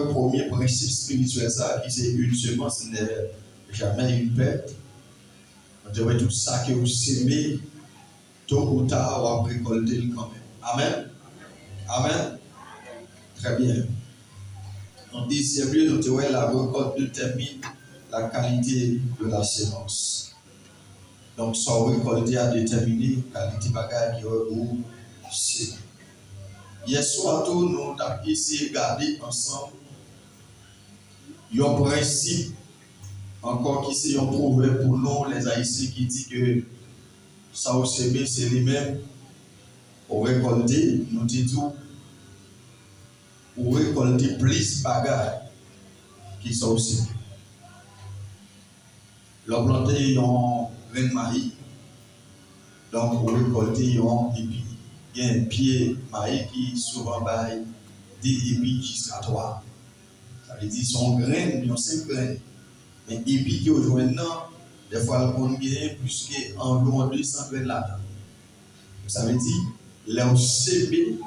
le premier principe spirituel, ça, qui c'est une semence n'est jamais une perte. On dirait tout ça que vous semez, tôt ou tard, on va récolter quand même. Amen. Amen. Très bien. En deuxième lieu, nous devons la récolte détermine la qualité de la semence. Donc, sans récolter à déterminer la qualité de bagage qui est où c'est. Hier soir, nous avons essayé de garder ensemble un principe, encore qui c'est un proverbe pour nous, les Haïtiens, qui dit que ça au semer, c'est lui-même. Au récolter, nous disons, ou récolter plus de bagages qui sont au semer. L'on planté un grain de maïs, donc on récolter un épi. Il y a un pied maïs qui souvent baille des épis jusqu'à 3. Ça veut dire son grain, il y a 5 grains. Mais épi qui aujourd'hui maintenant, des fois on gagne plus qu'environ 200 grains là-dedans. Ça veut dire, là on sème,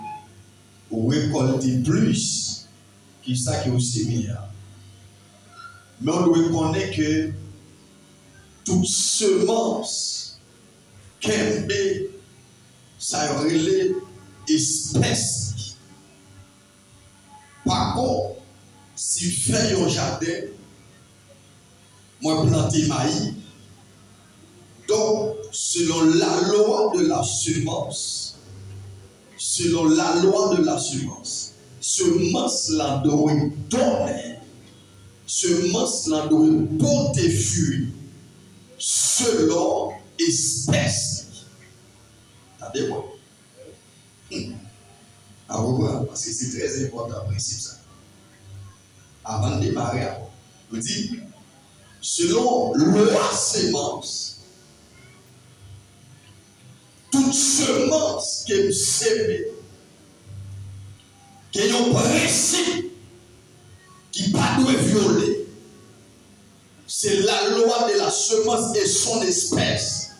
on récolte plus que ça qui est au sémé. Mais on doit connaître que toute semence qu'elle ça relève espèce. Par contre, si je fais un jardin, moi planter maïs, donc selon la loi de la semence, semence là doit donner, semence là doit porter fruit selon espèce. Attendez-moi. À revoir, parce que c'est très important le principe ça. Avant de démarrer, je dis, selon la semence, toute semence qui est sémée, qui a un principe qui ne doit pas violer, c'est la loi de la semence et son espèce.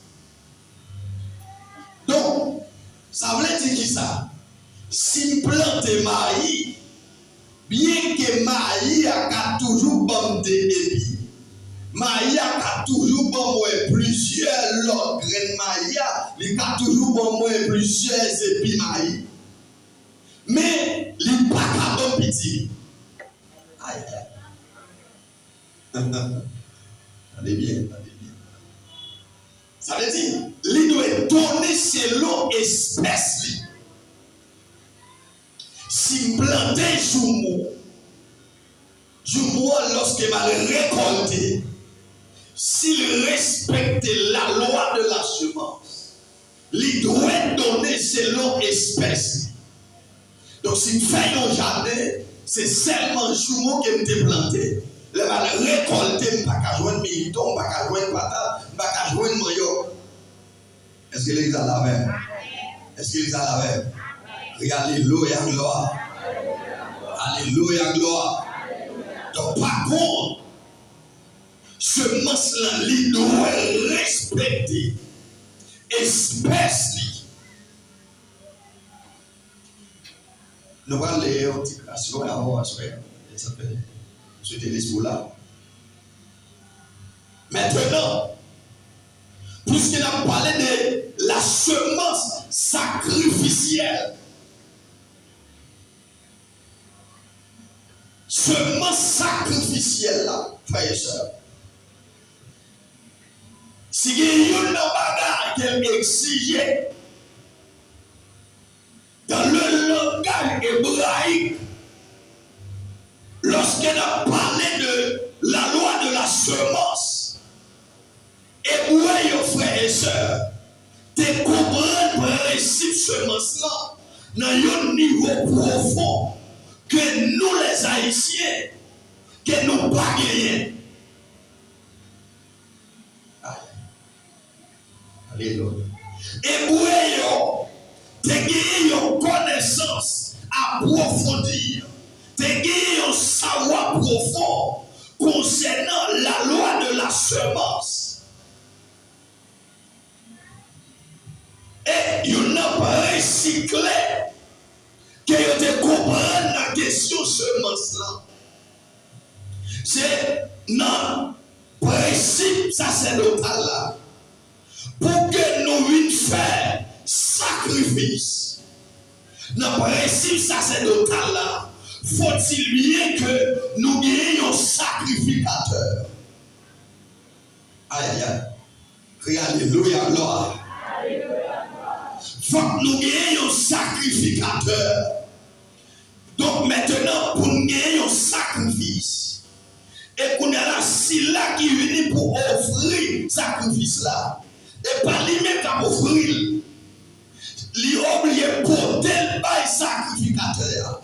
Donc, ça veut dire qui ça? Si plante maïs, bien que maïs a toujours bon des épis, maïs a toujours bon plusieurs lots graines maïs, il a toujours bon plusieurs épis maïs, mais il n'est pas bon petit. Aïe aïe. Allez bien. Ça veut dire, il doit donner selon espèce. Si planter jumeau, lorsqu'il va récolter, s'il respecte la loi de la semence, il doit donner selon espèce. Donc, s'il fait un jardin, c'est seulement jumeau qui est planté. Il va récolter, il ne va pas jouer militon, il ne va pas jouer patate, il ne va pas jouer maillot. Est-ce que l'église a la même? Est-ce que l'église a la même? Alléluia, gloire. Alléluia, gloire. Donc, par contre, semence-là, il doit respecter espèce. Nous allons aller en petit création avant, c'était l'esprit là. Maintenant, puisqu'il a parlé de la semence sacrificielle, semence sacrificielle là, frères et sœurs, si il y a une bagarre qu'elle exigeait dans le langage hébraïque, lorsqu'elle a parlé de la loi de la semence, et où est frères et sœurs, tu comprends le principe semence là, dans un niveau profond que nous les Haïtiens, que nous pas gagnés. Alléluia. Et où tu as gagné une connaissance approfondie, tu as gagné un savoir profond concernant la loi de la semence. Et il n'a pas recyclé que tu comprends la question semence là. C'est non principe sacerdotal là. Pour que nous puissions faire sacrifice. Dans le principe sacerdotal là, faut-il bien que nous ayons un sacrificateur. Aïe aïe aïe. Crie alléluia, gloire. Faut que nous ayons un sacrificateur. Donc maintenant, pour nous ayons un sacrifice, et qu'on a là, si là qui vient pour offrir sacrifice là, et pas lui-même qui offrir, lui obligé pour tel bail sacrificateur.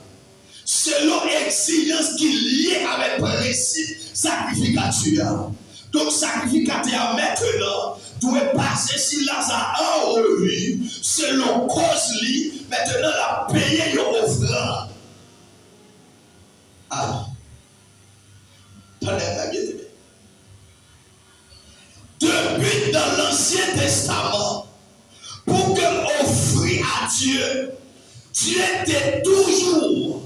Selon l'exigence qui est liée avec le principe sacrificateur. Donc, sacrificateur maintenant doit passer si Lazare a revenu, selon cause li, maintenant la payer l'offrande. Ah. Depuis dans l'Ancien Testament, pour que offrir à Dieu, Dieu était toujours,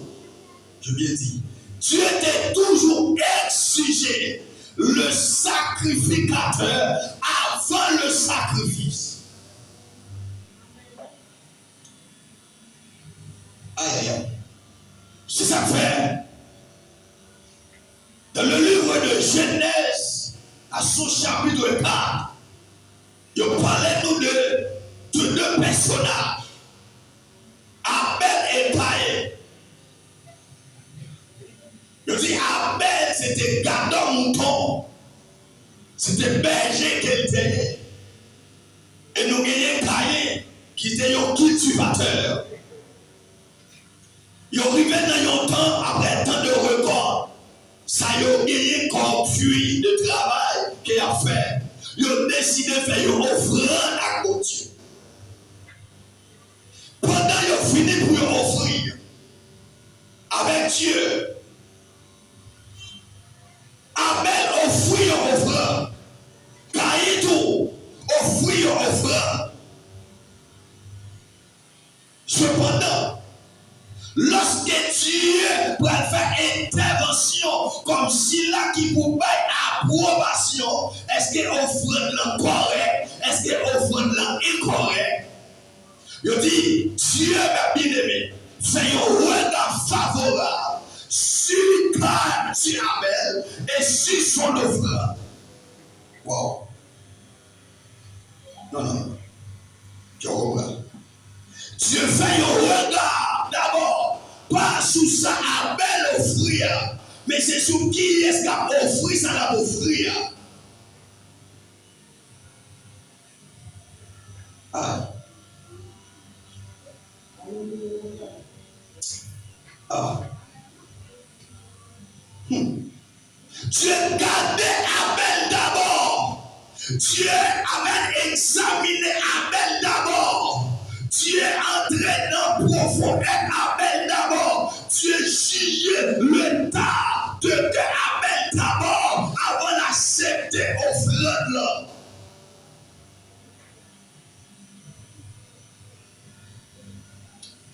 je bien dit, Dieu était toujours exigé le sacrificateur avant le sacrifice. Aïe aïe aïe. C'est ça que fait. Dans le livre de Genèse, à son chapitre 4, il parlait nous de deux personnages, Abel et Caïn. Je dis Abel, c'était gardant mouton, c'était berger qu'il était. Et nous gagnons Caïn, qui était un cultivateur. Il arrivait dans un temps, après tant de records, ça y a gagné comme fruit de travail qu'il a fait. Il a décidé de faire une offrande à Dieu. Pendant qu'il a fini pour offrir avec Dieu, Abel offrit une offrande. Caïn tout offrit une offrande. Cependant, lorsque Dieu va faire intervention comme si là qui pouvait approbation, est-ce que l'offrande là correct, est-ce que l'offrande là incorrect? Je dis, Dieu m'a bien aimé, fait un regard favorable sur Caïn, sur Abel et sur son offrande. Wow. Non. Tu comprends? Dieu fait un regard d'abord, pas sous ça Abel offrir, mais c'est sous qui est-ce qu'il a offert ça l'a offrir. Ah. Dieu gardait Abel d'abord. Dieu avait examiné Abel d'abord. Dieu entrait dans profondeur Abel d'abord. Dieu jugeait le tas de Abel d'abord avant d'accepter offrande là.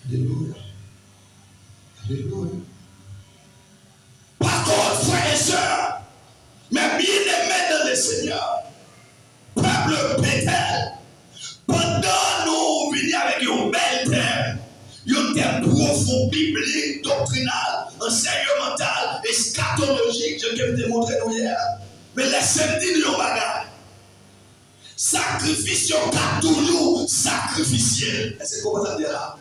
Alléluia. Alléluia. Par contre, frères et sœurs, mais bien aimés dans le Seigneur, peuple Bethel, pendant nous venir avec une belle thème, un thème profond, biblique, doctrinal, enseignemental, eschatologique, je vais te montrer nous hier. Mais laissez-moi dire un bagage. Sacrifice, il toujours sacrificiel. Est-ce que vous comprenez là?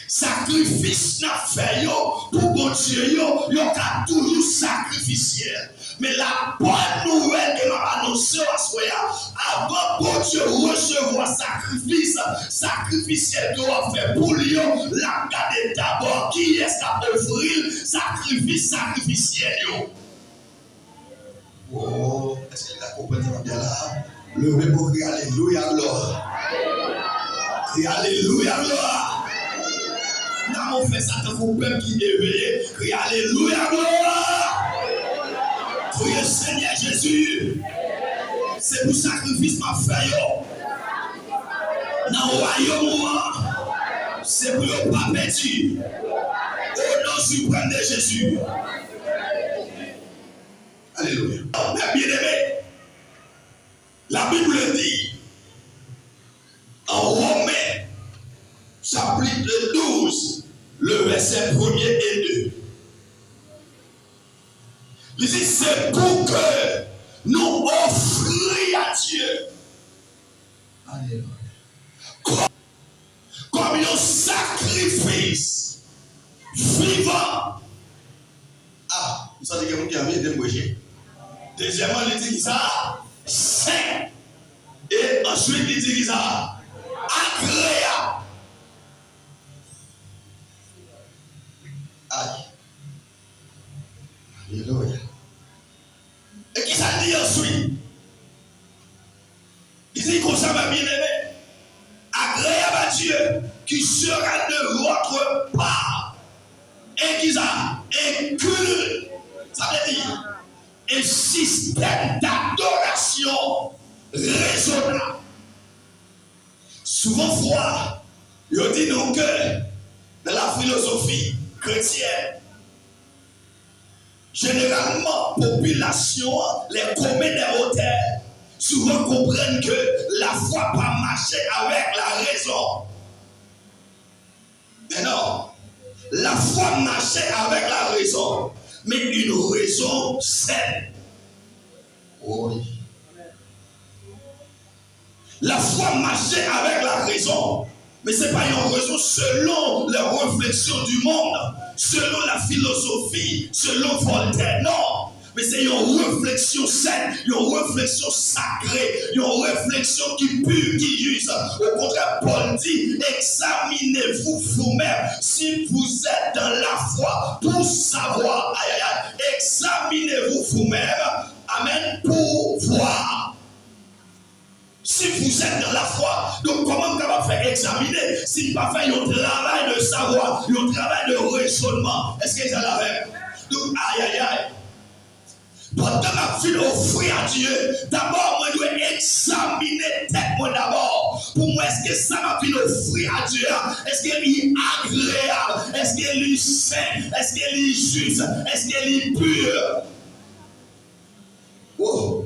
Sacrifice n'a fait pour bon Dieu, il y a toujours sacrificiel. Mais la bonne nouvelle que m'a annoncée à soir, avant bon Dieu recevoir sacrifice, sacrificiel doit faire pour lui, la garder d'abord qui est-ce qui a offrir sacrifice sacrificiel. Oh, est-ce que vous avez compris bien là? Levez pour crier alléluia, gloire. Crier alléluia, gloire. Nous avons fait ça dans vos peuples qui éveillent. Criez alléluia, gloire. Criez Seigneur Jésus. C'est pour sacrifice ma fait. Dans le royaume, c'est pour ne pas perdu. Au nom suprême de Jésus. Il dit c'est pour que nous offrions à Dieu. Alléluia. Comme un sacrifice vivant. Ah, vous savez que vous qui avez été mouillé. Deuxièmement, il dit ça, saint. Et ensuite, il dit ça, agréable. Aïe. Alléluia. Et qui ça dit ensuite? Il dit qu'on ça va bien aimé. Agréable à Dieu qui sera de votre part. Et qui ça? Et que ça veut dire un système d'adoration raisonnable. Souvent, fois, il dit donc que dans la philosophie chrétienne, généralement, population, les communautaires, souvent comprennent que la foi pas marcher avec la raison. Mais non, la foi marchait avec la raison, mais une raison saine. Oui. La foi marchait avec la raison, mais ce n'est pas une raison selon les réflexions du monde, selon la philosophie, selon Voltaire, non. Mais c'est une réflexion saine, une réflexion sacrée, une réflexion qui pure, qui juste. Au contraire, Paul dit, examinez-vous vous-même si vous êtes dans la foi pour savoir. Aïe, aïe, aïe. Examinez-vous vous-même, amen, pour voir. Si vous êtes dans la foi, donc comment vous allez faire examiner si vous ne faites pas un travail de savoir, un travail de raisonnement? Est-ce que c'est la même? Donc, aïe, aïe, aïe. Pendant ma vie offrir à Dieu, d'abord, moi, je dois examiner tête moi d'abord. Pour moi, est-ce que ça m'a vie offrir à Dieu? Est-ce qu'elle est agréable? Est-ce qu'elle est saine? Est-ce qu'elle est juste? Est-ce qu'elle est pure? Oh,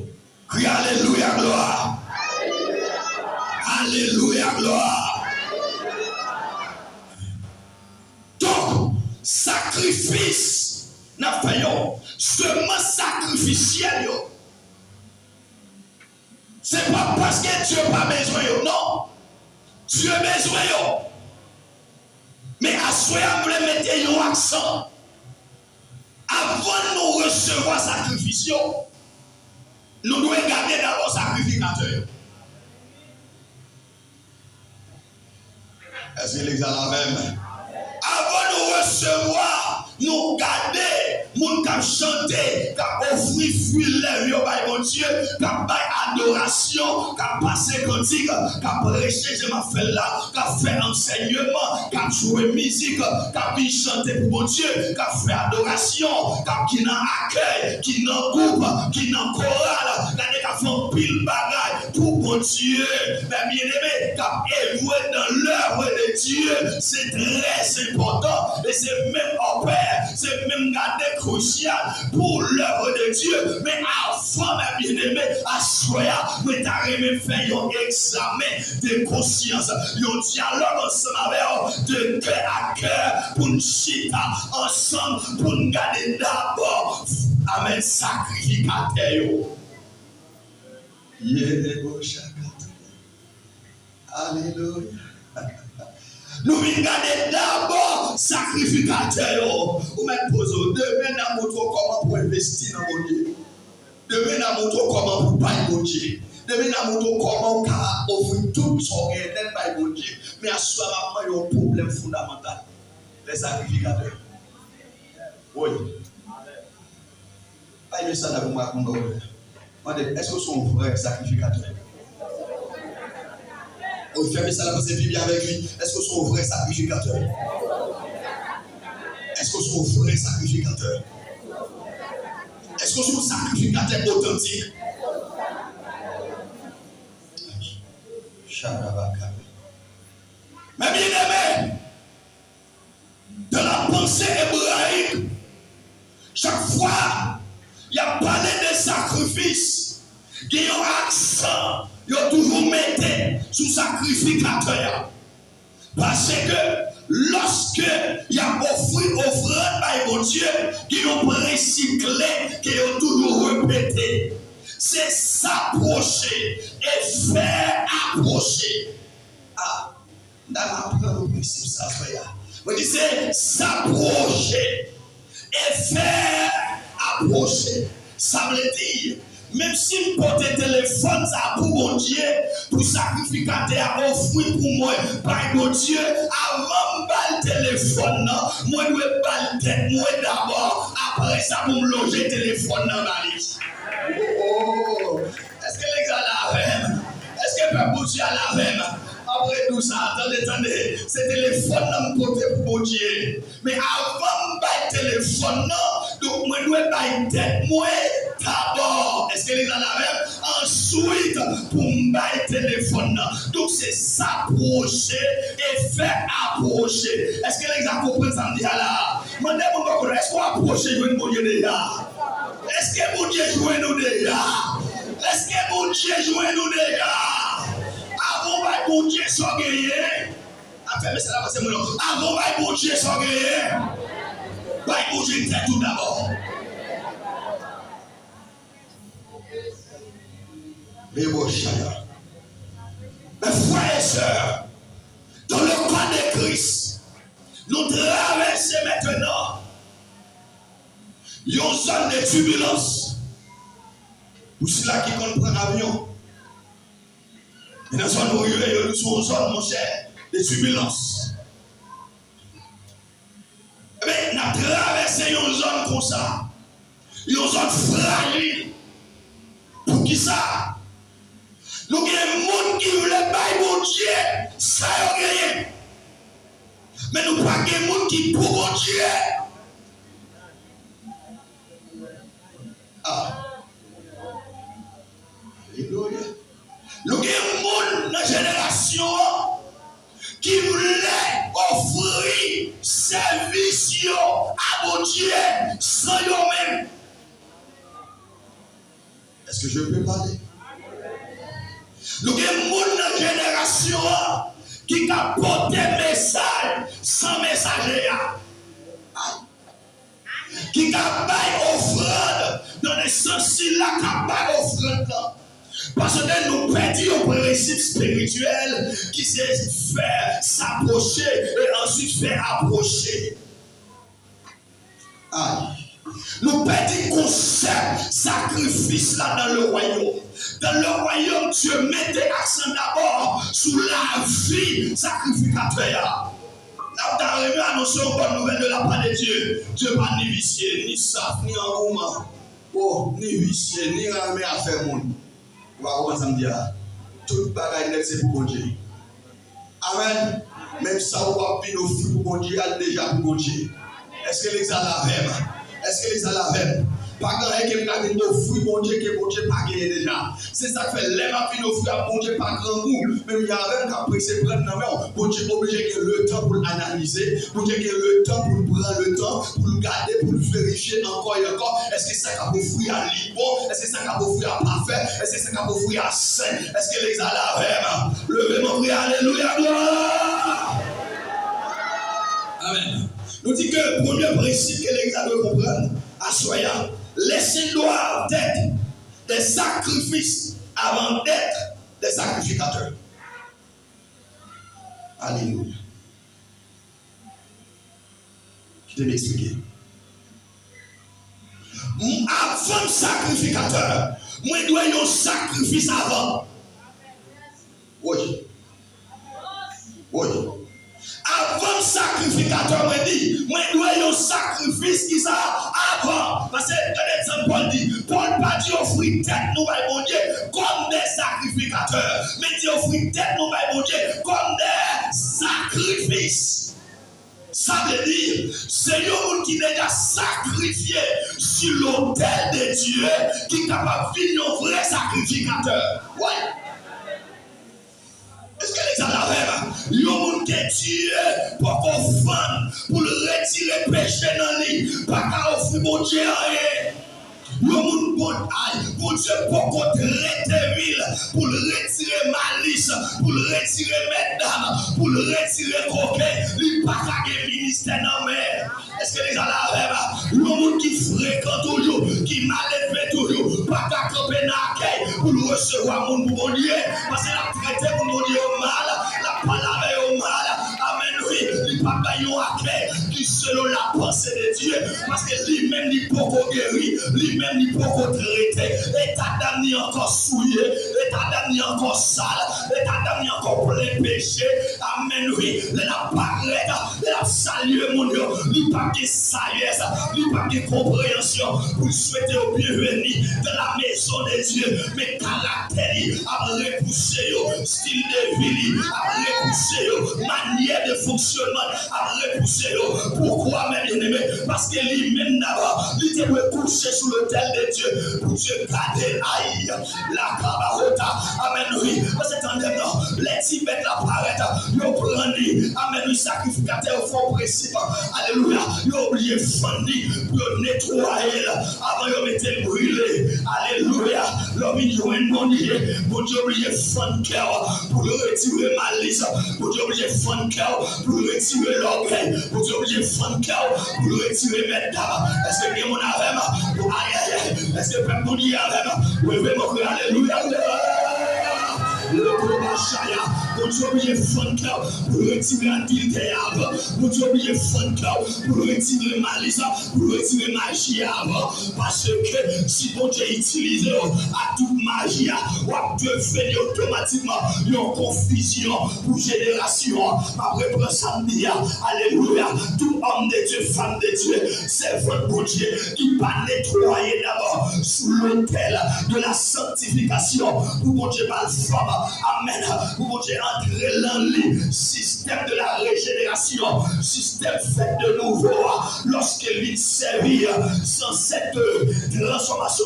crie Alléluia, gloire. Alléluia, gloire. Donc, sacrifice, n'a fait seulement sacrificiel. C'est pas parce que Dieu n'a pas besoin, non. Dieu a besoin. Mais à ce moment-là, vous voulez mettre un accent. Avant de nous recevoir sacrifice, nous devons garder d'abord sacrificateur. Est-ce que l'examen la même? Avant de recevoir, nous garder, nous chanter, offrir fruit lèvres au Dieu, adoration, passer cantique, prêcher, je m'en fais là, faire enseignement, jouer musique, chanter pour mon Dieu, faire adoration, qui n'a accueil, qui n'a groupe, qui n'a chorale, qui fait pile bagaille pour mon Dieu. Mais bien aimé, évoluer dans l'œuvre de Dieu, c'est très important et c'est même au Père, c'est même garder crucial pour l'œuvre de Dieu. Mais avant, mes bien-aimés, à soir, nous t'arrivons faire un examen de conscience, un dialogue ensemble avec de cœur à cœur pour nous chita ensemble, pour nous garder d'abord. Amen, sacrificateur. Alléluia. Nous regardons d'abord sacrificateur. Vous me posez demain dans mon tour comment pour investir dans mon Dieu. Demain dans mon tour comment pour payer mon Dieu. Demain dans mon tour comment pour offrir tout son gain par mon Dieu. Mais à ce moment, il y a un problème fondamental. Les sacrificateurs. Oui. Pas de ça dans mon compte. Est-ce que son vrai sacrificateur? On ferme ça là parce que vivre avec lui. Est-ce que son vrai sacrificateur? Est-ce que son vrai sacrificateur? Est-ce que son sacrificateur authentique? Mais bien aimé, dans la pensée hébraïque, chaque fois, il y a parlé de sacrifice, il y a un accent. Ils ont toujours mis sous sacrificateur. Parce que lorsque il y a offert bagaille, mon Dieu, qui ont principe clé, qui ont toujours répété. C'est s'approcher et faire approcher. Ah, on apprend le principe, ça, frère. On dit c'est s'approcher et faire approcher. Ça veut dire, même si je porte le téléphone, ça pour mon Dieu, pour sacrificateur offrir pour moi, par mon Dieu, avant de battre le téléphone, moi je dois battre la tête, moi d'abord, après ça, pour me loger le téléphone dans ma liste. Oh, est-ce que les gars la même? Est-ce que le peuple Dieu a la même? Après tout ça, attendez, c'est le téléphone dans mon côté pour mon Dieu. Mais avant de battre le téléphone, donc moi je dois battre la tête, moi d'abord. Est-ce que les gars la même? Ensuite, pour me battre le téléphone, donc c'est s'approcher et faire approcher. Est-ce que les gars comprennent ça là? Demandez-moi, est-ce qu'on approche de mon Dieu déjà? Est-ce que mon Dieu joue nous déjà? Est-ce que mon Dieu joue nous déjà? Avant que mon Dieu soit gagné. Avant que mon Dieu soit gagné. Mon Dieu fait tout d'abord. Les beaux chaya. Mes frères et sœurs, dans le corps de Christ, nous traversons maintenant une zone de turbulence. Pour ceux-là qui comprennent l'avion. Et dans son oreille, nous sommes en zone, mon cher, de turbulence. Mais nous avons traversé une zone comme ça. Une zone fragile. Pour qui ça? Nous avons des gens qui veulent bailler mon Dieu. Ça y est gagné. Mais nous n'avons pas des gens qui pour mon Dieu. Ah. Alléluia. Nous avons des gens dans la génération qui voulaient offrir service à mon Dieu sans eux-mêmes. Est-ce que je peux parler? Nous avons des gens dans la génération qui apportent des messages sans messager. Qui apportent offrande dans le sens là qui apportent offrande. Parce que nous perdons le principe spirituel qui c'est faire s'approcher et ensuite faire approcher. Aïe. Nous perdons le concept sacrifice là dans le royaume. Dans le royaume, Dieu mettait accent d'abord sur la vie sacrificateur. Là, tu as arrivé à annoncer une bonne nouvelle de la part de Dieu. Dieu pas ni vicié, ni saf, ni engouement. Oh, ni vicié, ni ramé à faire monde. Comment ça me dit? Tout bagaille c'est pour mon Dieu. Amen. Même ça, on va bien offrir pour mon Dieu, déjà pour mon Dieu. Est-ce que les gens la même? Est-ce que les gens la même? Pas grand qui vient offrir mon Dieu, que mon Dieu pas gagné déjà. C'est ça que fait les gens qui offrir à mon Dieu pas grand goût. Même il y a un qui a pris ses prendre dans main. Mon Dieu obligé que le temps pour l'analyser. Mon Dieu que le temps pour prendre le temps, pour le garder, pour le vérifier encore et encore. Est-ce que ça qui a offrir à libre? Est-ce que ça qui a offrir à parfait? Est-ce que ça qui a offrir à saint? Est-ce que les gens la même? Levez mon cri, alléluia, gloire! Amen. Nous disons que le premier principe que les gens doivent comprendre, à soyant, laissez doivent être des sacrifices avant d'être des sacrificateurs. Alléluia. Je vais m'expliquer. Avant le sacrificateur, moi je dois un sacrifice avant. Oui. Oui. Avant le sacrificateur, moi je dois un sacrifice qui ça avant. Parce que l'exemple Paul dit, Paul pas dit offrir tête nous à mon Dieu comme des sacrificateurs, mais dit offrir tête nous à mon Dieu comme des sacrifices. Ça veut dire, c'est un monde qui est déjà sacrifié sur l'autel de Dieu qui est capable de vivre un vrai sacrificateur. Ouais. Est-ce que les gens la même? Le monde qui est Dieu pour qu'on femme, pour le retirer péché dans lui, pas qu'à offrir mon Dieu à rien. Le monde pour Dieu pour qu'on traite ville, pour le retirer malice, pour le retirer mesdames, pour le retirer coquin, il n'y a pas qu'à ministère dans mer. Est-ce que les gens là, le monde qui fréquente toujours, qui mal élevé toujours, pas qu'à camper dans l'accueil pour recevoir mon bon Dieu, parce qu'il a traité mon Dieu au mal, la parole au mal. Amen, oui, il n'a pas eu un accueil qui selon la pensée de Dieu, parce que lui-même il peut guérir, lui-même il peut traiter, état d'âme n'est encore souillé, état d'âme n'est encore sale, état d'âme n'est encore plein péché. Amen, oui, il n'a pas il a salué mon Dieu, il n'a pas de sagesse, il n'a pas de compréhension pour souhaiter au bienvenu de la maison de Dieu, mais caractère a repoussé, style de vie a repoussé, manière de fonctionnement a repoussé. Pourquoi, mes bien-aimés? Parce que lui-même d'abord, il était couché sous l'autel de Dieu pour Dieu garder aïe la cabarota. Amen, oui. Parce que attendez, non, les Tibets l'apparaître, ils prennent, amen, oui, sacrificateur au fond principe. Alléluia, ils ont oublié fandi pour nettoyer avant de mettre brûlé. Alléluia, l'homme il joue un bon Dieu, pour Dieu oublier fond cœur, pour retirer malice, pour Dieu oublier fond cœur, pour retirer l'orgueil, pour Dieu oublier fond cœur, pour retirer mes dames. Est-ce que bien mon arrêt? Aïe aïe, est-ce que peuple mon Dieu arrête? Oui, oui, mon frère, alléluia. Le Kobachaya, pour Dieu oublier fond cœur, pour retirer l'adultère, pour Dieu oublier fond cœur, pour retirer malice, pour retirer magie, parce que si bon Dieu utilise à toute magie, on peut faire automatiquement une confusion pour génération. Après prendre samedi, alléluia, tout homme de Dieu, femme de Dieu, c'est votre bon Dieu qui va nettoyer d'abord sous l'autel de la sanctification pour bon Dieu mal femme. Amen. Pour bon Dieu entrer dans le système de la régénération, système fait de nouveau. Lorsque lui servit sans cette transformation,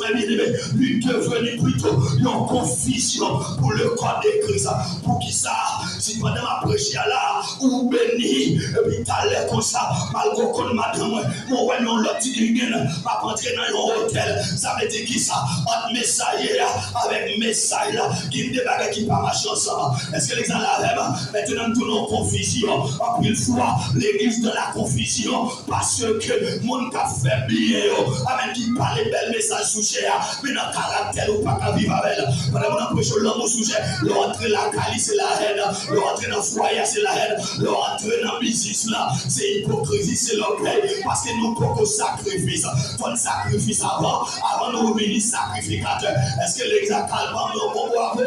lui devenu plutôt une confusion pour le corps de Christ. Pour qui ça? Si pendant ma prêche là, ou béni, et puis t'as l'air comme ça, malgré qu'on madame, mon ouais, non, l'autre dit, pas rentrer dans un hôtel, ça veut dire qui ça? Entre messager avec message là, qui débarque qui pas marcher ensemble. Est-ce que les gens là, maintenant tout en confusion, en plus fois, l'église de la confusion, parce que mon cas fait bien, amen, qui parle bel message sujet, mais dans le caractère ou pas qu'à vivre avec elle. Pendant qu'on approche l'homme au sujet, le rentrer la calice, c'est la haine, le rentrer dans le foyer, c'est la haine, le rentrer dans le business là, c'est hypocrisie, c'est l'orgueil, parce que nous pouvons sacrifice, ton sacrifice avant nous venir sacrificateur. Est-ce que l'exact calme nous bon bravo?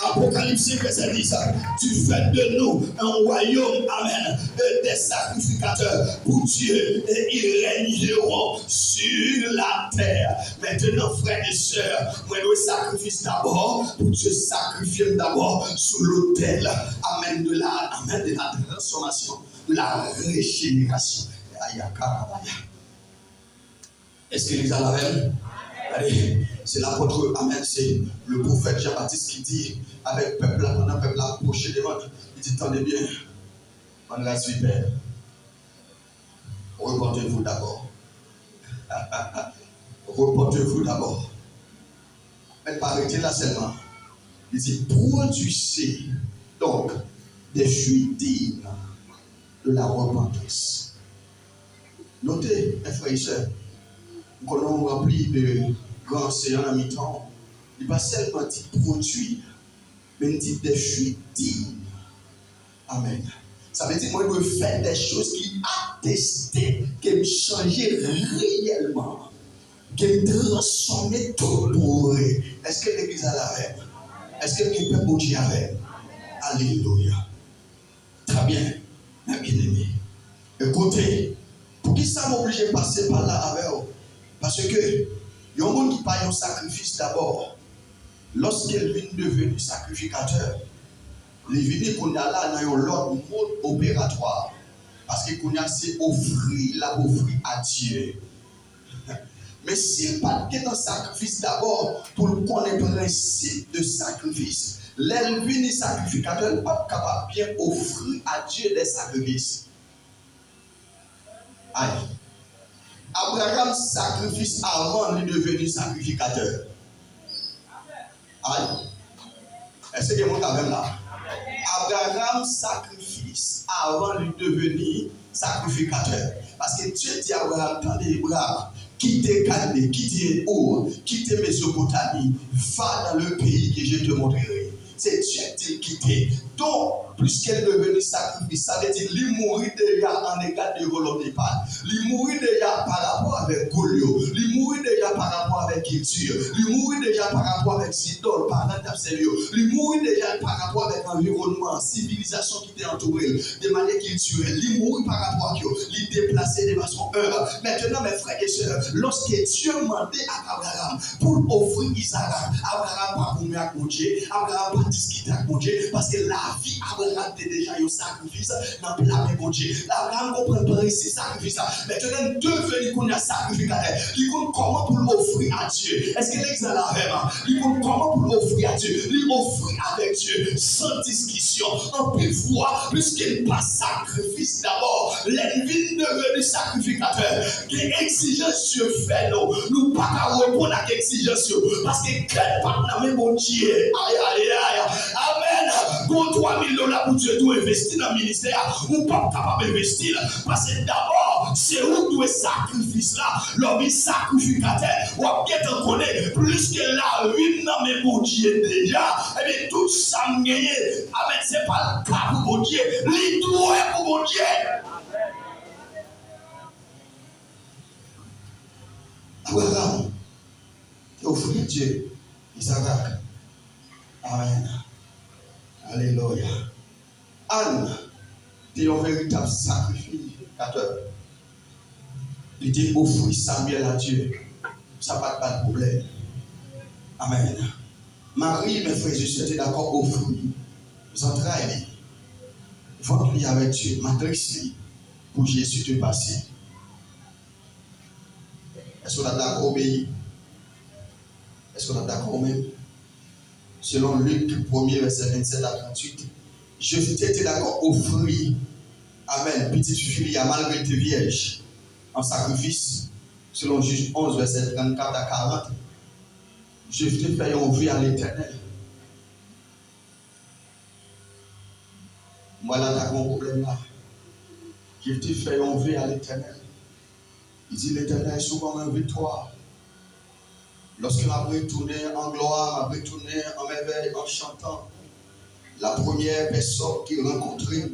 Apocalypse verset 10, tu fais de nous un royaume, amen, des sacrificateurs pour Dieu et ils régneront sur la terre. Maintenant, frères et sœurs, moi nous sacrifions d'abord pour Dieu, sacrifier d'abord sous l'autel, amen, de la transformation, de la régénération. Est-ce que les avez? Allez, c'est l'apôtre, amen, c'est le prophète Jean-Baptiste qui dit avec le peuple, pendant le peuple approché devant, il dit, tendez bien, on reste super. Reportez-vous d'abord. Reportez-vous d'abord. Mais pas arrêter là seulement. Il dit, produisez donc des fruits dignes de la repentance. Notez, mes frères et sœurs, qu'on a rempli de grands séances à mi-temps, il n'est pas seulement dit produit, mais il dit des fruits dignes. Amen. Ça veut dire que moi, je dois faire des choses qui attestent que me changer réellement, que me transformer tout pour eux. Est-ce que l'église a la rêve? Est-ce que le peuple Dieu a rêve? Alléluia. Très bien, mes bien-aimés. Écoutez, pour qui ça m'oblige de passer par là avec eux? Parce que il y a un monde qui paye un sacrifice d'abord. Lorsqu'il vient devenir sacrificateur, il vient qu'on a là dans l'autre mode opératoire. Parce que qu'on a c'est offrir à Dieu. Mais s'il pas dans le sacrifice d'abord, pour connaître le principe de sacrifice, l'élevini sacrificateur n'est pas capable de bien offrir à Dieu des sacrifices. Aïe. Abraham sacrifice avant de devenir sacrificateur. Aïe. Est-ce que vous avez là? Abraham sacrifice avant de devenir sacrificateur. Parce que Dieu dit à Abraham, attendez Abraham, quittez Calais, quittez Our, quittez Mésopotamie, va dans le pays que je te montrerai. C'est Dieu qui quitter. Donc, puisqu'elle est devenue sacrifice, ça veut dire qu'il mourit déjà en égard de Golodépal. Il mourit déjà par rapport avec Goliath. Il mourit déjà par rapport avec culture. Il mourit déjà par rapport avec Sidol, par l'Antabsélio. Il mourit déjà par rapport avec l'environnement, civilisation qui était entourée, de manière culturelle. Il mourit par rapport à Dieu. Il déplacé de façon heure. Maintenant, mes frères et sœurs, lorsque Dieu demandait à Abraham pour offrir Isaac, Abraham n'a pas commis à Dieu. Abraham n'a pas discuté avec Dieu. Parce que la vie, Abraham était déjà un sacrifice dans le plan de Dieu. Abraham comprend pas ici sacrifice. Maintenant, devenu qu'on a sacrificateur. Il compte comment pour l'offrir à Dieu. Est-ce que l'exemple là vraiment? Il compte comment pour l'offrir à Dieu. Il offrir avec Dieu sans discussion. On peut voir, puisqu'il passe sacrifice d'abord. L'ennemi devenu sacrificateur. Quelle exigence Dieu fait nous? Nous pas répondre à l'exigence. Parce que quel partenaire mon Dieu. Aïe, aïe, aïe. Amen. Pour $3,000 pour Dieu, tu investis dans le ministère, ou pas capable d'investir. Parce que d'abord, c'est où tu es sacrifice là. L'homme sacrificateur, ou bien te connaît plus que la vie dans mes bon Dieu déjà. Et bien tout ça me gagne. Amen. C'est pas le cas pour mon Dieu. L'idée pour mon Dieu. Abraham, tu offres Dieu, Isaac. Amen. Alléluia. Anne, tu es un véritable sacrificateur. Il dit offrir Samuel à Dieu. Ça n'a pas de problème. Amen. Marie, mes frères et sœurs, étaient d'accord offrir. Ils ont travaillé. Votre vie avec Dieu, matrice pour Jésus te passer. Est-ce qu'on a d'accord obéi? Est-ce qu'on a d'accord même? Selon Luc 1er, verset 27 à 38, je t'étais d'accord offrir, amen, petite fille malgré tes vierges, en sacrifice, selon Juge 11, verset 34 à 40, je t'ai fait envie à l'Éternel. Moi, là, t'as mon problème là. Je t'ai fait envie à l'Éternel. Il dit l'Éternel est souvent en victoire. Lorsqu'il m'a retourné en gloire, m'a retourné en merveille en chantant, la première personne qu'il rencontrait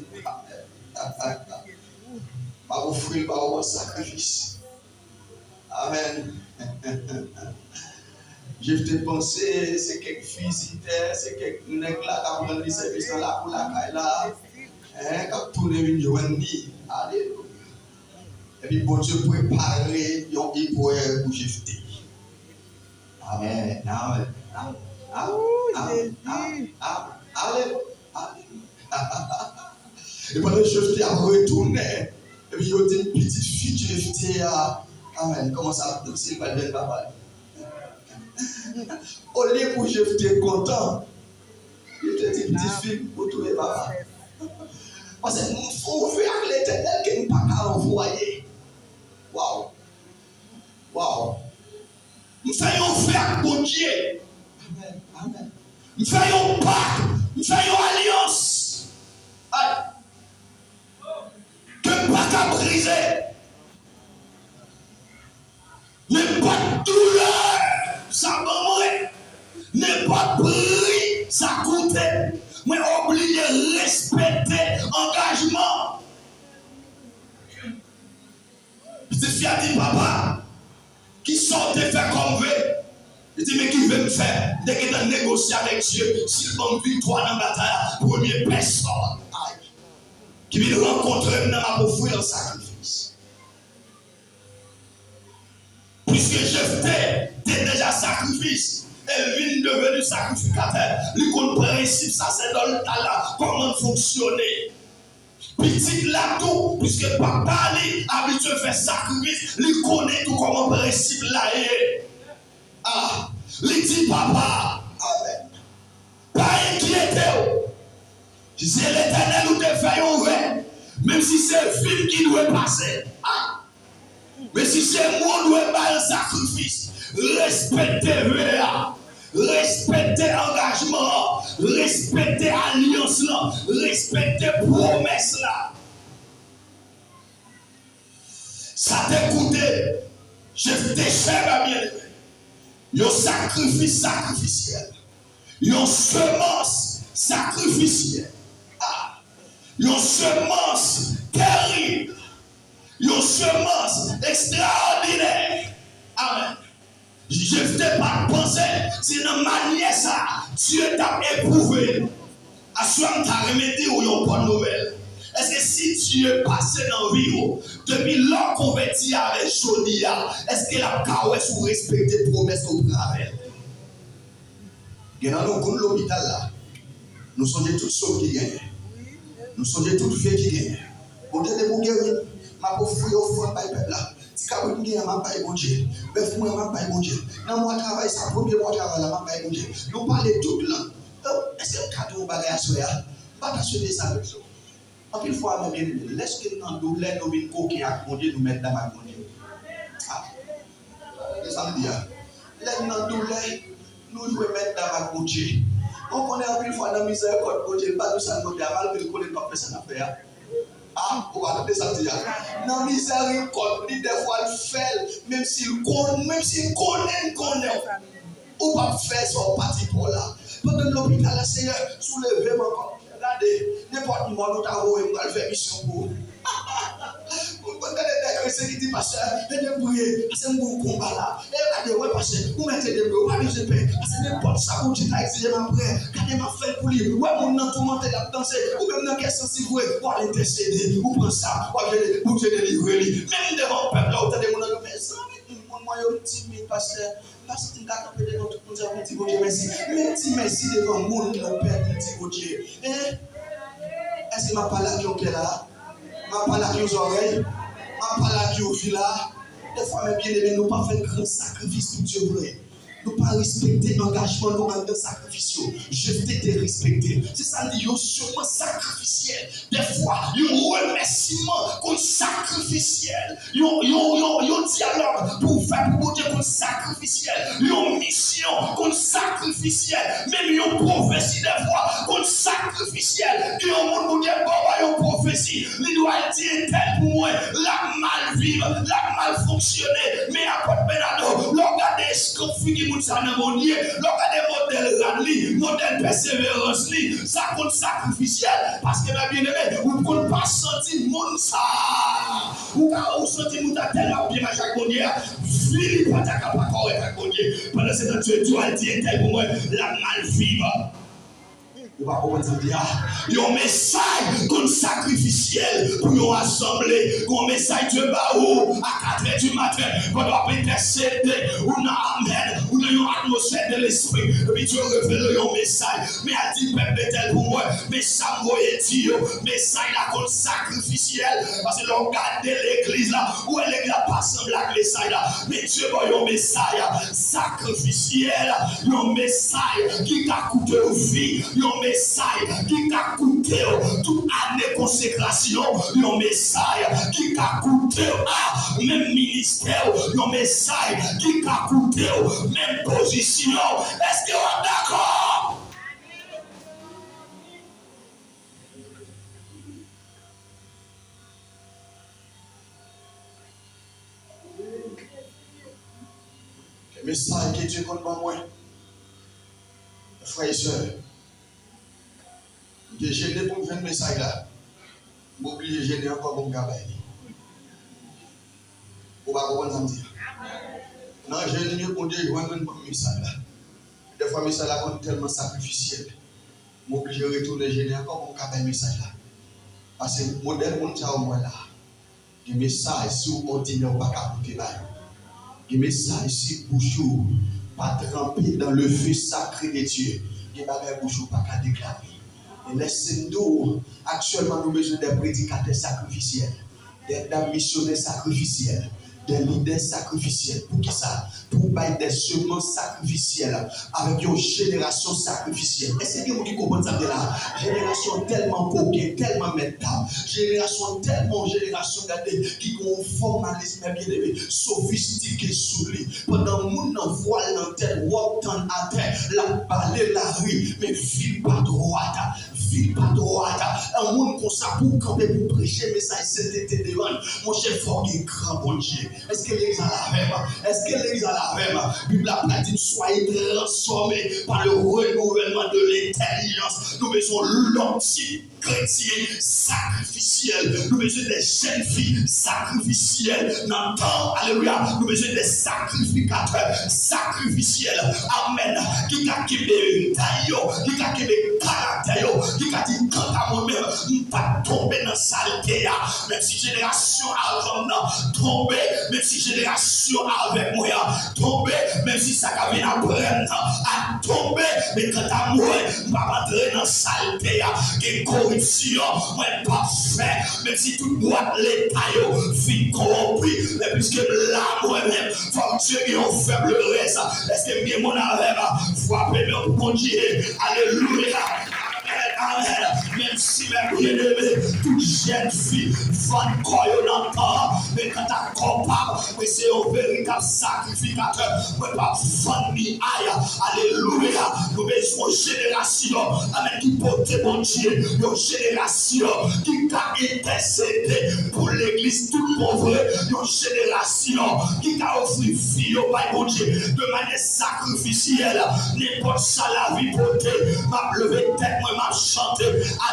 m'a offert un sacrifice. Amen. Je t'ai pensé, c'est quelques visiteurs, c'est quelques nègres là qui ont pris le service dans la cour là, qui ont tourné une journée. Alléluia. Et puis, bon Dieu préparer un hypoète pour jeter. Amen. Amen. Amen. Amen. Et pendant que je t'ai retourné, et puis il y a une petite fille qui jetait à. Amen. Comment ça va danser le bel papa? Au lieu où j'étais content, j'étais une petite fille pour trouver papa. Parce que nous faut faire l'Éternel qui n'est pas envoyé. Waouh. Waouh. Nous faisons faire pour Dieu. Amen. Amen. Nous faisons pacte. Nous faisons alliance. Aïe. Que pas qu'à briser. N'est pas de douleur. Ça va mourir. N'est pas de prix. Ça coûte. Mais oubliez de respecter l'engagement. Petite fille a dit, papa, qui sortait faire comme veut. Il dit, mais qui veut me faire? Dès qu'il a négocié avec Dieu, s'il va me victoire dans la bataille, première personne qui vient rencontrer dans ma offrir un sacrifice. Puisque Jephthé était déjà sacrifice, elle vient devenir sacrificateur. Lui connaît le principe, ça c'est dans le talent, comment fonctionner. Petit là tout, puisque papa est habitué à faire sacrifice, il connaît tout comment le principe là est. Ah, il dit papa, amen. Pas inquiétez-vous. C'est l'Éternel où te fait ouvrir. Même si c'est film qui doit passer. Ah. Mais si c'est moi qui dois faire un sacrifice, respectez VA. Respectez engagement, respectez alliance là, respectez promesse là. Ça t'a coûté. Je t'ai cher, ma bien-aimée. Un sacrifice sacrificiel. Une semence sacrificielle. Une semence terrible. Une semence extraordinaire. Amen. Je ne t'ai pas pensé. C'est une manière ça. Dieu t'a éprouvé. À ce moment tu as remédié ou une bonne nouvelle. Est-ce que si Dieu passé dans la vie, depuis l'heure converti avec Jodia, est-ce que la caresse ou respecter les promesses qu'on prend avec elle? Dans l'hôpital là, nous sommes tous sauts qui gagnent. Nous sommes tous faits qui gagnent. Bon Dieu, de mon guérir, ma pauvre fouille au fond de peuple là. Si vous avez un paille bon Dieu, bref, moi, ma paille bon Dieu. Dans mon travail, ça, premier mois travail là, ma paille bon Dieu. Nous parlons tout là. Est-ce que le cadeau va aller à soi? Pas à souhaiter ça avec ça. En plus, fois, bien, laisse que nous nous douleur, nous venons coquer à mon Dieu, nous mettre dans ma mon Dieu. Ah, ça me dit, laisse nous douleur, nous devons mettre dans ma mon Dieu. On connaît en plus fois dans la misère, quand Dieu pas de ça, nous devons mal que nous connaissons pas faire ça affaire. Ah, on va attendre ça dire. Dans la misère, quand des fois il fait, même s'il connaît, ou pas faire son parti pour là. Pendant l'hôpital, le Seigneur soulève encore. Regardez, n'importe qui m'a dit, on va faire mission pour vous. Vous avez des qui disent, pasteur, vous priez, parce que vous combat là. Et regardez, pasteur, vous mettez des mots, vous avez des paix. Parce que n'importe ça, vous dites, exigez ma prière. Regardez ma fête pour lui. Ouais, mon nom, tout le monde est là, danser. Ou même dans quel sens, si vous allez intercéder, vous prenez ça, vous allez délivrer. Même devant le peuple, là, vous avez des gens qui disent, moi, je suis timide, pasteur. Parce que tu as appelé notre petit Dieu, merci. Mais dis merci devant le monde, mon Père, petit Dieu. Est-ce que ma parole qui est au cœur là? Ma parole qui est aux oreilles? Ma parole qui est au fil là? Des fois, mes bien-aimés, nous pas fait un grand sacrifice pour Dieu vrai. Nous pas respecter l'engagement nous de sacrifice. Je t'ai te respecter. C'est ça, il y a sûrement sacrificiel. Des fois, il y a un remerciement comme sacrificiel. Il y a un dialogue pour faire pour Dieu comme sacrificiel. Il y a une mission comme sacrificiel. Même il y a une prophétie des fois comme sacrificiel. Il y a un monde pour Dieu, il y a une prophétie. Il doit dire tel pour moi, la mal vivre, la mal fonctionner. Mais à côté de regardez ce qu'on finit. Regardez modèle persévérance, ça compte sacrificiel. Parce que, bien aimé, vous ne pouvez pas sentir mon ça. Vous ne sentez mon tellement bien à chaque manière. Philippe, pas ta capa correct à Dieu. Pendant ce temps, tu dois dire tel pour moi, la mal vivre. Vous ne pouvez pas dire, il y a un message comme sacrificiel pour nous rassembler. Un message de Baou à 4h du matin. Quand on va intercéder, on a amen, on a une atmosphère de l'esprit. Et puis Dieu révèle un message. Mais à dit, peuple tel pour moi, mais ça m'a dit, message là comme sacrificiel. Parce que l'on regarde l'église là, où l'église n'a pas semblé avec le message là. Mais Dieu a un message sacrificiel, un message qui t'a coûté une vie, un message qui t'a coûté toute année consécration, un message qui t'a coûté même ministère, un message qui t'a coûté même position. Est-ce que vous êtes d'accord? Le message que Dieu compte pour moi, frères et sœurs, j'ai gêné pour me faire le message là. M'oublier de gêner encore pour me travailler. Vous ne pouvez pas comprendre ça. Non, j'ai mieux pour Dieu, je vais me faire le message là. Des fois, le message là est tellement sacrificiel. M'oublier de retourner gêner encore pour me travailler le message là. Parce que le modèle monde ça au moins là. Le message, si vous continuez, vous ne pouvez pas écouter là. Le message, si vous pas tremper dans le feu sacré de Dieu, il n'y a pas de pas qu'à déclarer. Et laissez-nous, actuellement, nous avons besoin des prédicateurs sacrificiels, des missionnaires sacrificiels, des leaders sacrificiels. Pour qui ça? Pour bailler des semences sacrificielles avec une génération sacrificielle. Est-ce que vous comprenez ça de là? Génération tellement coquette, tellement métal, génération qui ont un formalisme bien élevé, sophistiqué sous lui. Pendant que nous voile dans tête, walk dans la terre, la balai la rue, mais file pas droite. ville pas droite, un monde comme ça pour camper, pour prêcher, mais ça, c'était devant. Mon chef, fort du grand bon Dieu. Est-ce que l'église a la même? Est-ce que l'église a la même? Bible a dit, soyez transformés par le renouvellement de l'intelligence. Nous besoin l'anti chrétien sacrificiel. Nous besoin des jeunes filles sacrificielles. Dans le temps, alléluia, nous besoin des sacrificateurs sacrificiels. Amen. Qui a quitté taillot, qui a quitté caractère, qui a dit quand à moi-même, nous pas tomber dans la saleté. Même si génération avant tomber, même si génération avec moi tomber, même si ça vient après à tomber, mais quand à moi, je vais rentrer dans la saleté, qui corruption, moi pas fait, même si tout droit l'état fin corrompu, mais puisque là moi-même, faut que Dieu ait un faible reste. Est-ce que bien mon arrêt, frappez le bon Dieu, alléluia. Amen. Même si mes bien-aimés, toute jeune fille, van croyant mais quand tu es capable, mais c'est un véritable sacrificateur, mais pas van ni aïe. Alléluia. Nous besoin une génération, amen, qui porte mon Dieu, une génération qui t'a intercédé pour l'église toute pauvre, une génération qui t'a offert vie au Père mon Dieu de manière sacrificielle. N'importe ça la vie portée, m'a levé tête, moi m'a chanté,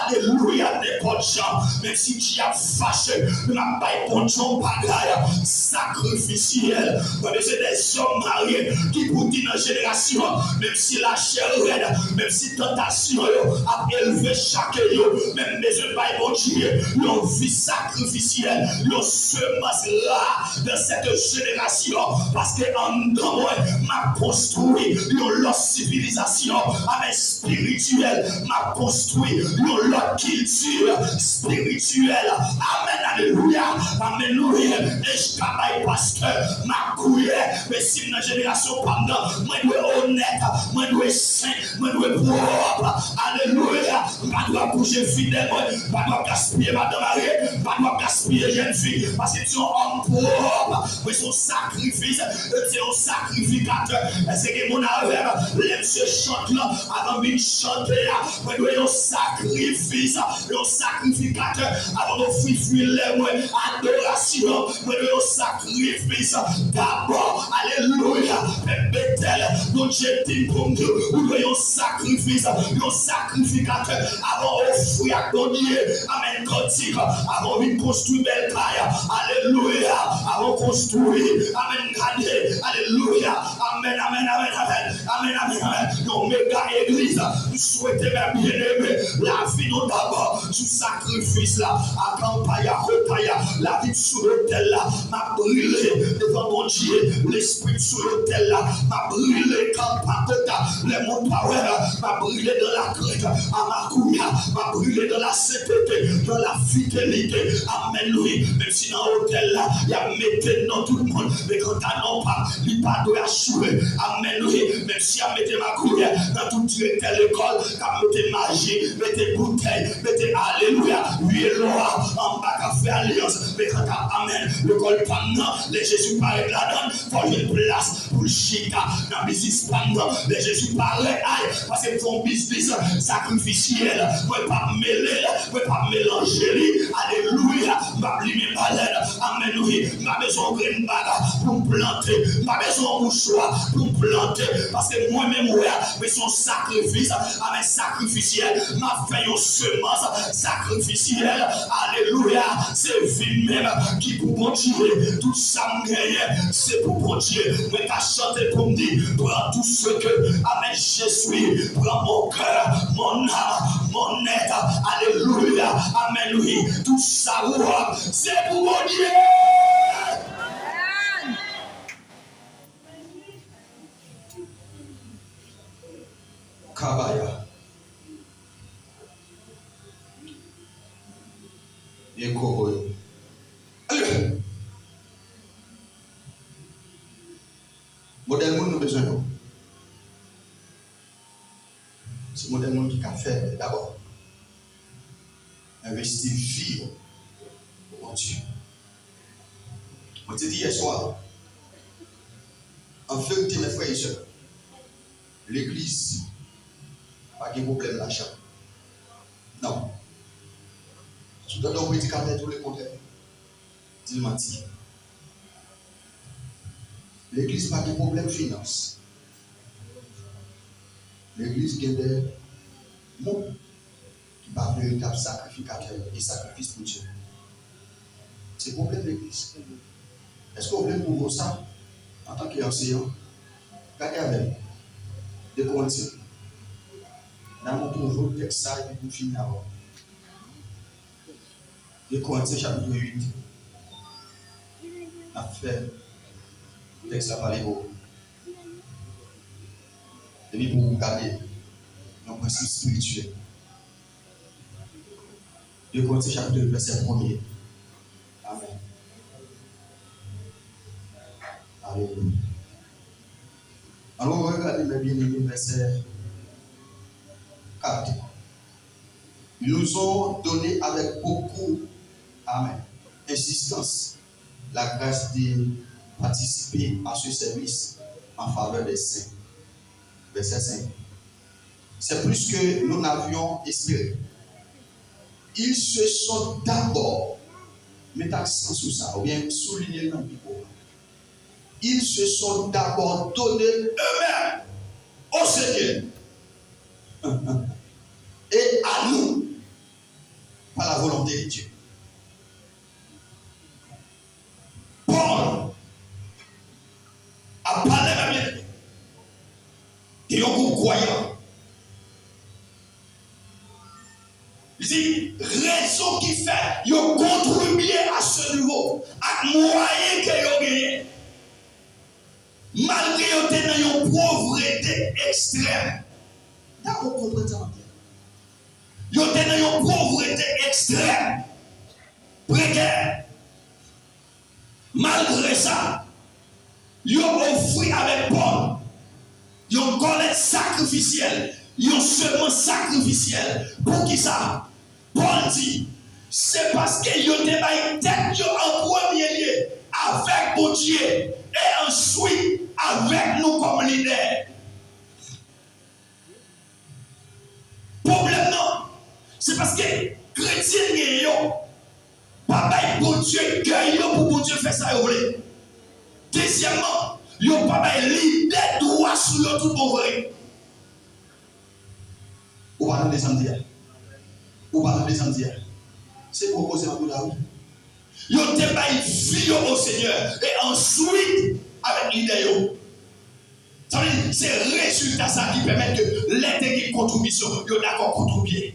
alléluia, n'importe gens, même si tu as fâché, m'a pas bon Dieu bagaille sacrificielle. C'est des hommes mariés qui pour dire dans la génération, même si la chair est, même si tentation a élevé chaque jour, même besoin de bon Dieu, une vie sacrificielle, une semence là dans cette génération, parce que en dedans moi, m'a construit une autre civilisation, avec spirituelle, m'a construit une autre culture spirituelle. Amen, alléluia, alléluia. Et je travaille pasteur, m'a couillé, mais si une génération pendant, moi je suis honnête, moi je suis saint, moi je suis propre. Alléluia, pas doit bouger fidèle, pas doit gaspiller madame mariée, pas doit gaspiller jeune fille, parce que tu es un homme propre, mais son sacrifice, c'est un sacrificateur. Est-ce que mon avère, l'aime se chante là, avant de chanter, moi je suis un sacrifice, un sacrificateur, avant d'offrir adoration, moi je suis un sacrifice. D'abord, alléluia, Bethel, mon Dieu dit pour nous, nous devons un sacrifice, un sacrificateur, avant d'offrir à ton Dieu, amen, cantique, avant de construire belle caille, alléluia, avant de construire, amen, alléluia, amen, amen, amen, amen, amen, amen, amen, nos méga église, nous souhaitons même bien aimer la vie nous d'abord, sous sacrifice là, à campagne, la vie sous l'autel là, m'a brûlé devant mon Dieu, l'esprit sous l'autel là, m'a brûlé campagota, les monts power, m'a brûlé dans la crête, à ma couille, m'a brûlé dans la sainteté, dans la fidélité, amen, oui, même si dans l'hôtel là, il y a mis dans tout le monde, mais quand t'as non pas, il pas doit assurer, amen, oui, même si a mis ma couille, dans tout directeur l'école, t'as mis magie, mettez bouteille, mettez alléluia, oui, loi, en bas qu'à faire alliance, mais quand t'as amen, l'école pendant, les Jésus paraît là-dedans, faut une place pour Chica, dans le business pendant, les Jésus paraît, parce que ton business sacrificiel, ne pas mêler, ne pas mélanger, alléluia, ma mes baleines, amen, oui, ma maison green bag pour planter, ma maison mouchoir pour planter, parce que moi-même, ouais, mais son sacrifice, amen, sacrificiel, m'a fait une semence sacrificielle, alléluia, c'est vie même qui pour bon Dieu, tout ça me gagne, c'est pour bon Dieu, mais t'as chanté pour me dire, prends tout ce que, amen, je suis, prends mon cœur, mon âme, mon être, alléluia, amen, oui, tout ça, c'est pour mon Dieu. Kabaya. Yekoboyo. Modèle monde nous besoin. C'est modèle monde qui a fait d'abord. Investir vie au mon Dieu. On te dit hier soir, en vérité, mes frères et sœurs, l'église, pas de problème d'achat. Dans nos petits carnets, tous les contraires. Dis-le menti. L'église n'a pas de problème de finance. L'église a des mots qui ne sont pas véritable sacrificateur et sacrifice pour Dieu. C'est le problème de l'église. Est-ce que vous voulez pour ça, en tant qu'enseignant, regardez avec des Corinthiens. Nous pour vous texte ça et puis nous finir avant. Des Corinthiens chapitre 8. On a fait le texte là par les mots. Et puis pour vous regarder nos principes spirituels. Des Corinthiens chapitre 8, verset 1er. Amen. Alléluia. Alors, regardez mes bien-aimés, verset 4. Ils nous ont donné avec beaucoup, amen, insistance, la grâce de participer à ce service en faveur des saints. Verset 5. C'est plus que nous n'avions espéré. Ils se sont d'abord, mettez accent sur ça, ou bien souligner dans le Bible. Ils se sont d'abord donnés eux-mêmes au Seigneur et à nous par la volonté de Dieu. Paul a parlé même de groupe croyant. Il dit, raison qui fait, ils ont contribué à ce niveau, à moyen qu'ils ont gagné. Malgré qu'ils ont une pauvreté extrême. D'accord, vous comprenez ça? Ils ont une pauvreté extrême. Précaire. Malgré ça, ils ont offert avec Paul. Ils ont collecte sacrificielle. Ils ont seulement sacrificielle. Pour qui ça? Paul dit, c'est parce qu'ils ont débaillé tête en premier lieu avec mon Dieu et ensuite avec nous comme leaders. Problème non, c'est parce que chrétiens n'ont pas pour Dieu cœur pour bon Dieu faire ça. Deuxièmement, ils n'ont pas leader droit sur le tout bon vrai. Ou pas des samedis. Ou pas des samedis. C'est pour causer un peu là. Ils ont débaillé vie au Seigneur et ensuite avec l'idée. Ça veut dire c'est le résultat ça qui permet que les contributions, ils ont d'accord contribuer.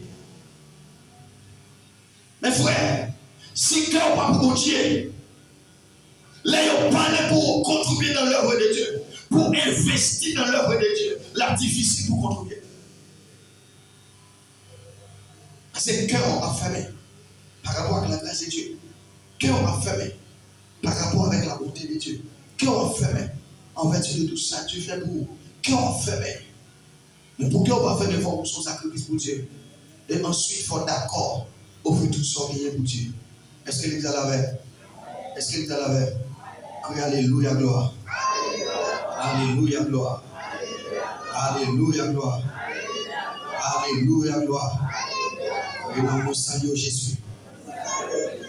Mes frères, si cœur pas pour Dieu, là ils ont parlé pour contribuer dans l'œuvre de Dieu, pour investir dans l'œuvre de Dieu, là difficile pour contribuer. C'est cœur affamé par rapport à la grâce de Dieu. Cœur affamé par rapport avec la bonté de Dieu. Cœur affamé en vertu de tout ça, Dieu fait pour vous. Cœur affamé. Mais pour cœur affamé, il faut son sacrifice pour Dieu. Et ensuite, il faut d'accord offrir tout son bien pour Dieu. Est-ce que l'Église a la veille? Est-ce que l'Église a la veille? Criez Alléluia, gloire. Alléluia, gloire. Alléluia, gloire. Alléluia, gloire. Et dans mon salut Jésus.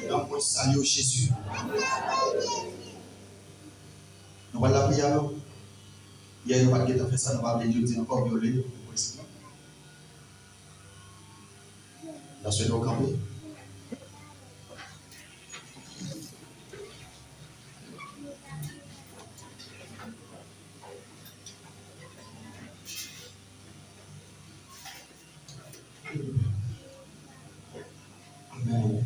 Dans mon salut Jésus. Nous allons la prière. Il y a une fois qui a fait ça, nous allons dire encore violer. Dans ce nom campé. Amen.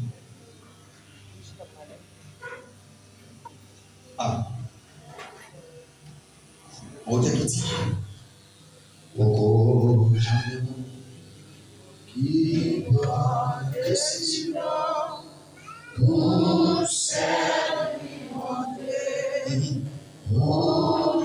Ah. On t'a dit. Oh, jamais qui va décision pour s'alimenter. Oh,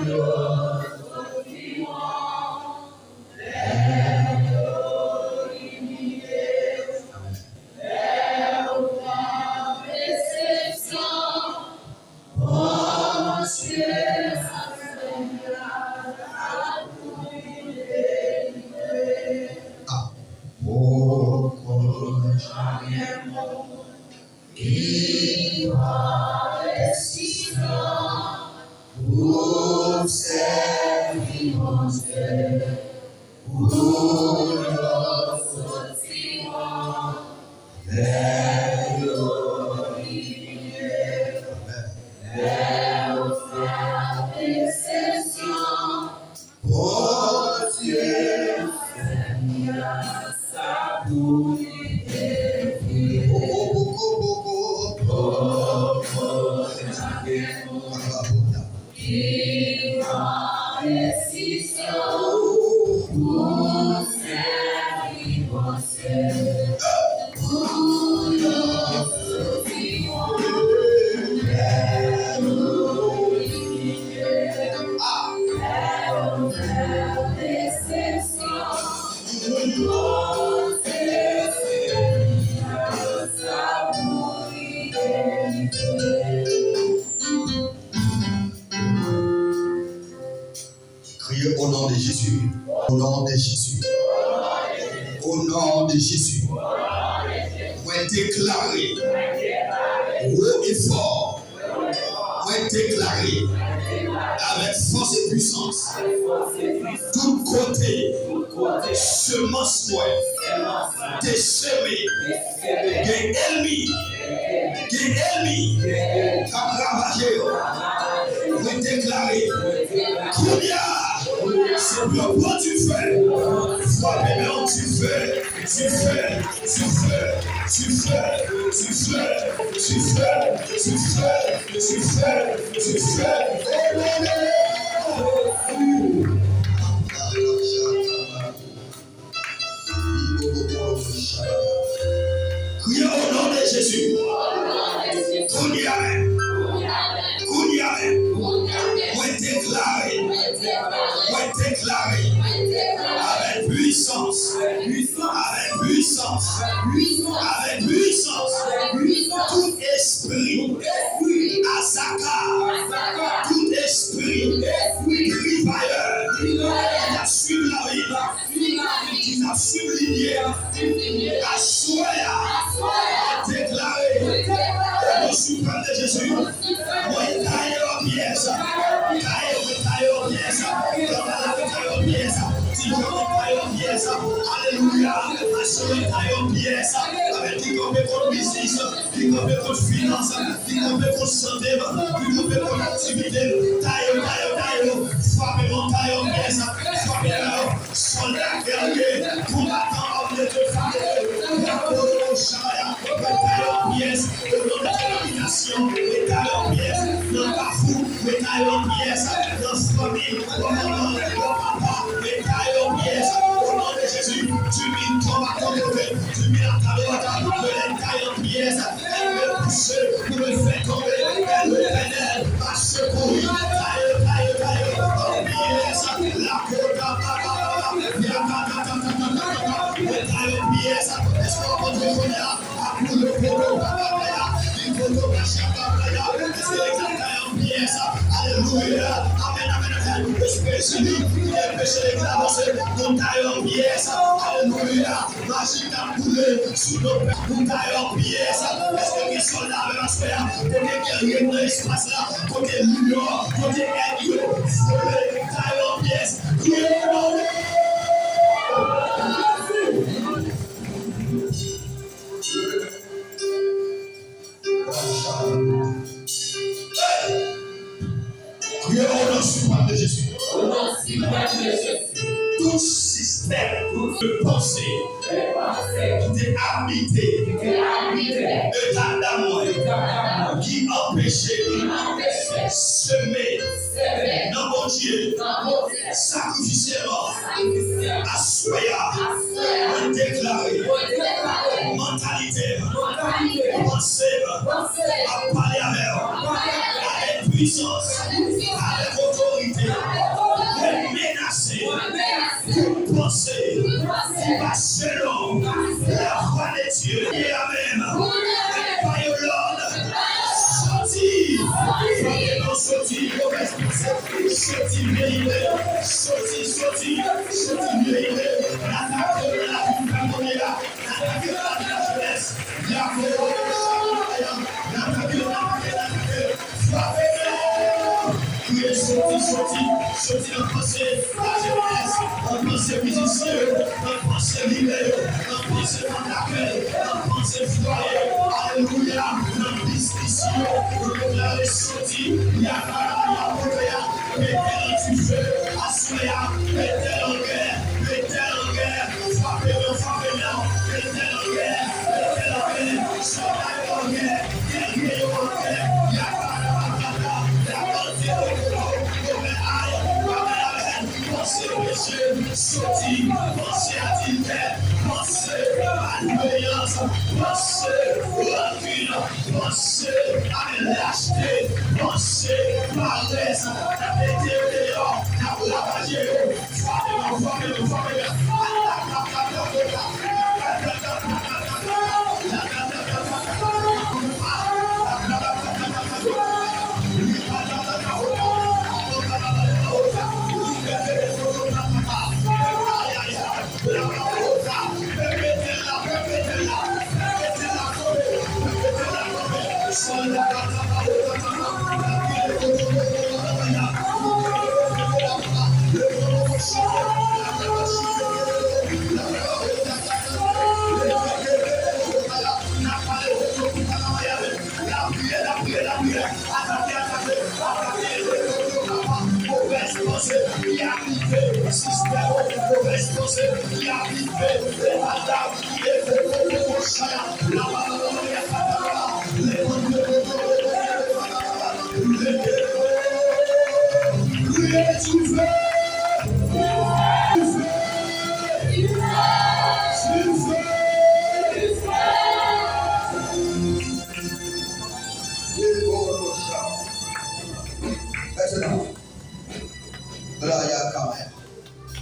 Criez au nom de Jésus. Au nom de Jésus. Au nom de Jésus. Moi déclarer haut et fort. Moi déclarer avec force et puissance. Tout côté. Semence moi. Des semés. Des ennemis. Des ennemis. Qui a ravagé. Moi déclarer. C'est le point tu fais. Frappez bien, tu fais. Tu fais. Tu fais. Tu fais. Tu fais. Tu fais. Tu fais. Tu fais. Tu fais. Criez au nom de Jésus. Moi déclarer avec puissance, avec puissance, avec puissance, tout esprit Asaka, tout esprit rivailleur qui a suivi la vie, qui a suivi l'idée, à Soya, déclarer au suprême de Jésus, moi taille en pièces, taille en pièces, alléluia, assurer taille en pièces, avec qui compte contre business, qui compte contre finance, qui compte contre santé, qui compte contre activité, taille, frappez-moi taille en pièces, frappez-moi, soldat guerrier, combattant en de femme, la chaya, taille en pièces, au nom de la domination, taille en pièces, dans le bafou, taille en pièces, dans ce famille, au nom de papa, taille en pièces, au nom de Jésus, tu mets ton bâton de feu, tu mets la taille en pièces, elle me pousse, pour me faire tomber, elle me pénètre, ma secourir, taille en pièces, la côte à papa, taille en pièces, est-ce qu'on peut te connaître, à coup de polo, il faut que la chapelle, est-ce que les taille en pièces, alléluia, amen, especially, especially clavos, mon taille en pièces, alléluia, magique à couler, sous nos pères, mon taille en pièces, est-ce que les soldats veulent faire, côté guerrier dans l'espace là, côté lion, côté aigle, voler, taille en pièces, qui est dans le criez au nom suprême de Jésus. Tout système de pensée qui t'est habité, état d'amour qui empêchait semer dans mon Dieu sacrificiellement à soya déclaré mentalité pensée à parler avec puissance avec autorité menacer toute pensée pas selon la foi de Dieu et Amen pas Yolande sorti mauvaise pensée sorti vérité sorti vérité l'attaque de la vie familiale l'attaque de la jeunesse l'attaque de la Sorti dans pensée, la jeunesse, dans pensée musicien, dans pensée libérée, dans pensée d'accueil, dans pensée foyer, alléluia, dans business, nous l'avons sorti, il y a mettez-le du feu, assoya, mettez-le en guerre, frappez-le, mettez-le en guerre, soldats en guerre, guerriers en guerre, il y a pensez au péché, sorti, pensez à divers, pensez à l'obéissance, pensez au recul, pensez à lâcheté, pensez à l'aise, à météo dehors, à vous la magie,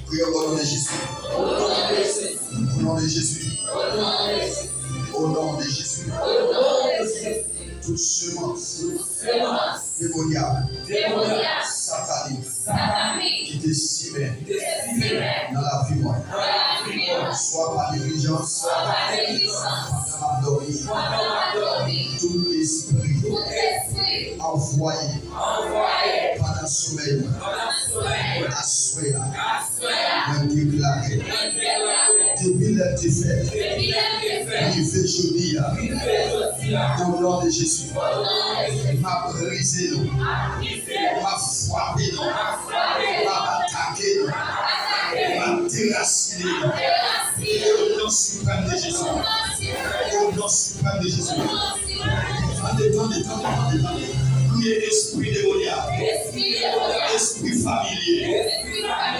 Prions au nom de Jésus. Au nom de Jésus. Au nom de Jésus. Toute semence démoniaque, satanique, qui décimait dans la vie moyenne, soit par négligence, soit par endormi, tout esprit envoyé par un sommeil, me déclarer depuis la défaite, il fait jeudi, au nom de Jésus, m'a brisé, m'a frappé, m'a attaqué, m'a déraciné, au nom suprême de Jésus, au nom suprême de Jésus. Attendez. Priez esprit démoniaque, esprit familier,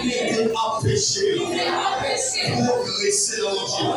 et empêcher progresser dans mon Dieu.